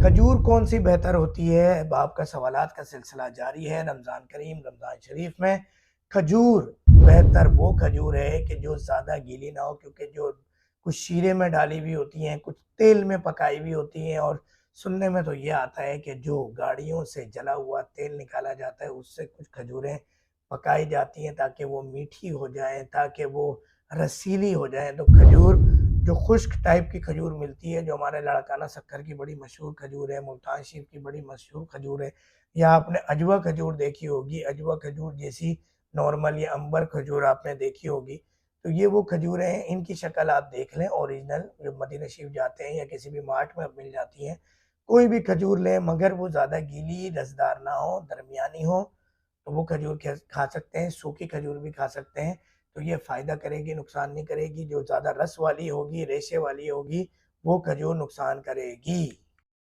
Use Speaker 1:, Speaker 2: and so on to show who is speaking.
Speaker 1: खजूर कौन सी बेहतर होती है? बाब का सवालात का सिलसिला जारी है। रमज़ान करीम, रमज़ान शरीफ में खजूर बेहतर वो खजूर है कि जो ज़्यादा गीली ना हो, क्योंकि जो कुछ शीरे में डाली हुई होती हैं, कुछ तेल में पकाई हुई होती हैं। और सुनने में तो ये आता है कि जो गाड़ियों से जला हुआ तेल निकाला जाता है, उससे कुछ खजूरें पकाई जाती हैं ताकि वो मीठी हो जाएँ, ताकि वो रसीली हो जाएँ। तो खजूर जो खुश्क टाइप की खजूर मिलती है, जो हमारे लाड़काना शक्कर की बड़ी मशहूर खजूर है, मुल्तान शरीफ की बड़ी मशहूर खजूर है, या आपने अजवा खजूर देखी होगी, अजवा खजूर जैसी नॉर्मल या अंबर खजूर आपने देखी होगी। तो ये वो खजूरें हैं, इनकी शक्ल आप देख लें ओरिजिनल, जो मदीना शरीफ जाते हैं या किसी भी मार्ट में मिल जाती हैं। कोई भी खजूर लें, मगर वो ज़्यादा गीली रसदार ना हो, दरमियानी हो, तो वो खजूर खा सकते हैं। सूखी खजूर भी खा सकते हैं। तो ये फ़ायदा करेगी, नुकसान नहीं करेगी। जो ज़्यादा रस वाली होगी, रेशे वाली होगी, वो खजूर नुकसान करेगी।